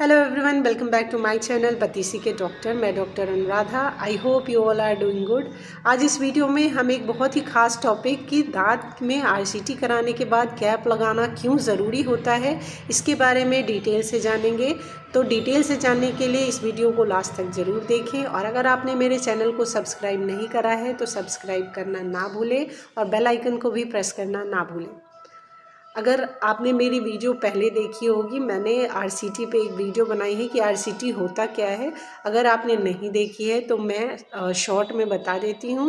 Hello everyone, welcome back to my channel बतीसी के doctor. मैं doctor Anuradha. I hope you all are doing good. आज इस video में हम एक बहुत ही खास टॉपिक की दांत में आरसीटी कराने के बाद कैप लगाना क्यों ज़रूरी होता है, इसके बारे में डिटेल से जानेंगे। तो डिटेल से जानने के लिए इस वीडियो को लास्ट तक ज़रूर देखें, और अगर आपने मेरे चैनल को सब्सक्राइब नहीं करा है तो सब्सक्राइब करना ना भूलें और बेल आइकन को भी प्रेस करना ना भूलें। अगर आपने मेरी वीडियो पहले देखी होगी, मैंने आरसीटी पे एक वीडियो बनाई है कि आरसीटी होता क्या है। अगर आपने नहीं देखी है तो मैं शॉर्ट में बता देती हूँ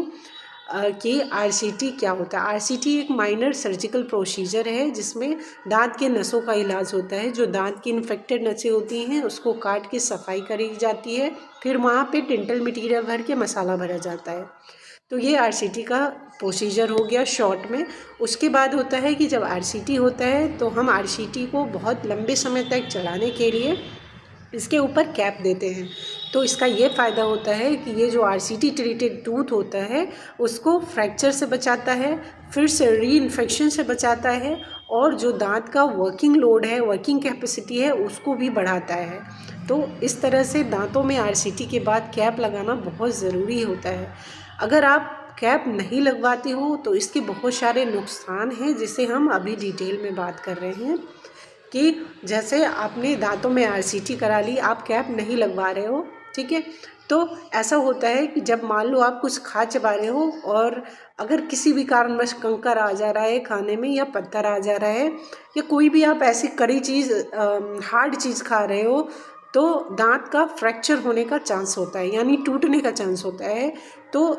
कि आरसीटी क्या होता है। आरसीटी एक माइनर सर्जिकल प्रोसीजर है जिसमें दांत के नसों का इलाज होता है। जो दांत की इन्फेक्टेड नसें होती हैं उसको काट के सफाई करी जाती है, फिर वहाँ पे डेंटल मटीरियल भर के मसाला भरा जाता है। तो ये आरसीटी का प्रोसीजर हो गया शॉर्ट में। उसके बाद होता है कि जब आरसीटी होता है तो हम आरसीटी को बहुत लंबे समय तक चलाने के लिए इसके ऊपर कैप देते हैं। तो इसका ये फ़ायदा होता है कि ये जो आरसीटी ट्रीटेड टूथ होता है उसको फ्रैक्चर से बचाता है, फिर से री इन्फेक्शन से बचाता है, और जो दांत का वर्किंग लोड है, वर्किंग कैपेसिटी है, उसको भी बढ़ाता है। तो इस तरह से दांतों में आरसीटी के बाद कैप लगाना बहुत ज़रूरी होता है। अगर आप कैप नहीं लगवाते हो तो इसके बहुत सारे नुकसान हैं जिसे हम अभी डिटेल में बात कर रहे हैं। कि जैसे आपने दांतों में आरसीटी करा ली, आप कैप नहीं लगवा रहे हो, ठीक है। तो ऐसा होता है कि जब मान लो आप कुछ खा चबा रहे हो और अगर किसी भी कारणवश कंकर आ जा रहा है खाने में, या पत्थर आ जा रहा है, या कोई भी आप ऐसी कड़ी चीज़, हार्ड चीज़ खा रहे हो, तो दांत का फ्रैक्चर होने का चांस होता है, यानी टूटने का चांस होता है। तो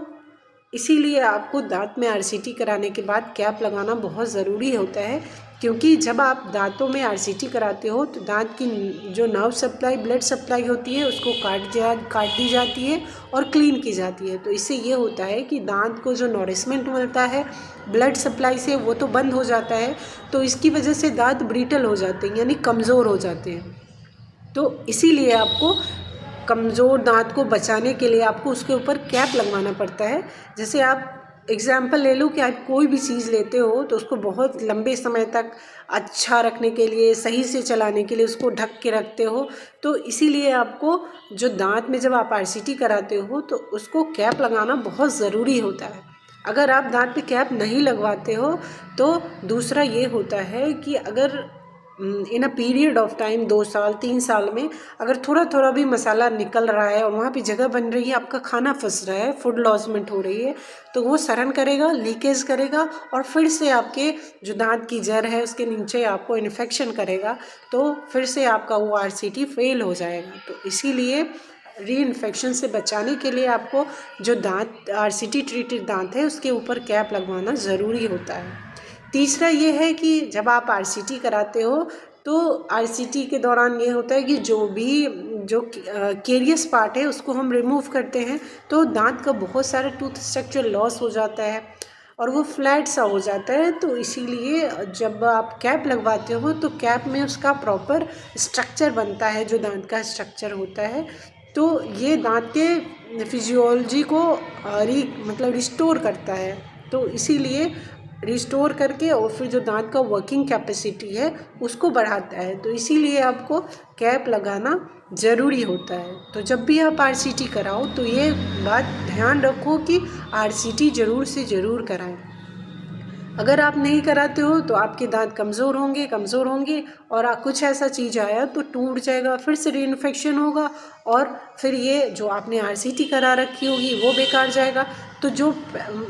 इसीलिए आपको दांत में आरसीटी कराने के बाद कैप लगाना बहुत ज़रूरी होता है। क्योंकि जब आप दांतों में आरसीटी कराते हो तो दांत की जो नर्व सप्लाई, ब्लड सप्लाई होती है, उसको काट दी जाती है और क्लीन की जाती है। तो इससे ये होता है कि दांत को जो नॉरिशमेंट मिलता है ब्लड सप्लाई से, वो तो बंद हो जाता है। तो इसकी वजह से दांत ब्रिटल हो जाते हैं, यानी कमज़ोर हो जाते हैं। तो इसीलिए आपको कमज़ोर दांत को बचाने के लिए आपको उसके ऊपर कैप लगवाना पड़ता है। जैसे आप एग्ज़ाम्पल ले लो कि आप कोई भी चीज़ लेते हो तो उसको बहुत लंबे समय तक अच्छा रखने के लिए, सही से चलाने के लिए उसको ढक के रखते हो। तो इसीलिए आपको जो दांत में जब आप आरसीटी कराते हो तो उसको कैप लगाना बहुत ज़रूरी होता है। अगर आप दांत पे कैप नहीं लगवाते हो तो दूसरा ये होता है कि अगर इन अ पीरियड ऑफ टाइम 2 साल 3 साल में अगर थोड़ा थोड़ा भी मसाला निकल रहा है और वहाँ पे जगह बन रही है, आपका खाना फंस रहा है, फूड लॉसमेंट हो रही है, तो वो सड़न करेगा, लीकेज करेगा, और फिर से आपके जो दांत की जड़ है उसके नीचे आपको इन्फेक्शन करेगा। तो फिर से आपका वो आरसीटी फेल हो जाएगा। तो इसीलिए री इन्फेक्शन से बचाने के लिए आपको जो दांत आरसीटी ट्रीटेड दांत है उसके ऊपर कैप लगवाना ज़रूरी होता है। तीसरा ये है कि जब आप आरसीटी कराते हो तो आरसीटी के दौरान ये होता है कि जो केरियस पार्ट है उसको हम रिमूव करते हैं, तो दांत का बहुत सारा टूथ स्ट्रक्चर लॉस हो जाता है और वो फ्लैट सा हो जाता है। तो इसीलिए जब आप कैप लगवाते हो तो कैप में उसका प्रॉपर स्ट्रक्चर बनता है, जो दांत का स्ट्रक्चर होता है। तो ये दांत के फिजियोलॉजी को रिस्टोर करता है। तो इसीलिए रिस्टोर करके और फिर जो दांत का वर्किंग कैपेसिटी है उसको बढ़ाता है। तो इसीलिए आपको कैप लगाना ज़रूरी होता है। तो जब भी आप आरसीटी कराओ तो ये बात ध्यान रखो कि आरसीटी ज़रूर से ज़रूर कराएं। अगर आप नहीं कराते हो तो आपके दांत कमज़ोर होंगे और कुछ ऐसा चीज़ आया तो टूट जाएगा, फिर से री इन्फेक्शन होगा, और फिर ये जो आपने आरसीटी करा रखी होगी वो बेकार जाएगा। तो जो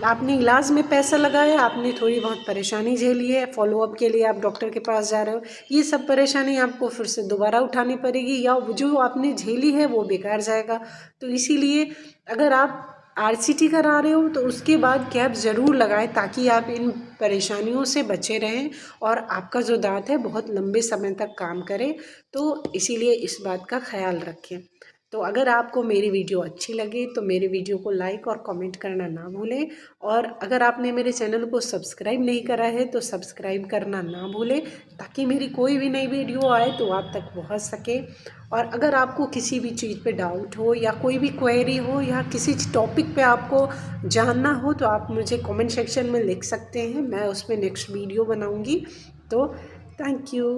आपने इलाज में पैसा लगाया, आपने थोड़ी बहुत परेशानी झेली है, फॉलोअप के लिए आप डॉक्टर के पास जा रहे हो, ये सब परेशानी आपको फिर से दोबारा उठानी पड़ेगी, या जो आपने झेली है वो बेकार जाएगा। तो इसीलिए अगर आप आरसीटी करा रहे हो तो उसके बाद कैप ज़रूर लगाएं, ताकि आप इन परेशानियों से बचे रहें और आपका जो दांत है बहुत लंबे समय तक काम करे। तो इसीलिए इस बात का ख्याल रखें। तो अगर आपको मेरी वीडियो अच्छी लगे तो मेरे वीडियो को लाइक और कमेंट करना ना भूलें, और अगर आपने मेरे चैनल को सब्सक्राइब नहीं करा है तो सब्सक्राइब करना ना भूलें, ताकि मेरी कोई भी नई वीडियो आए तो आप तक पहुंच सके। और अगर आपको किसी भी चीज़ पे डाउट हो या कोई भी क्वेरी हो या किसी टॉपिक पे आपको जानना हो तो आप मुझे कमेंट सेक्शन में लिख सकते हैं, मैं उस पर नेक्स्ट वीडियो बनाऊंगी। तो थैंक यू।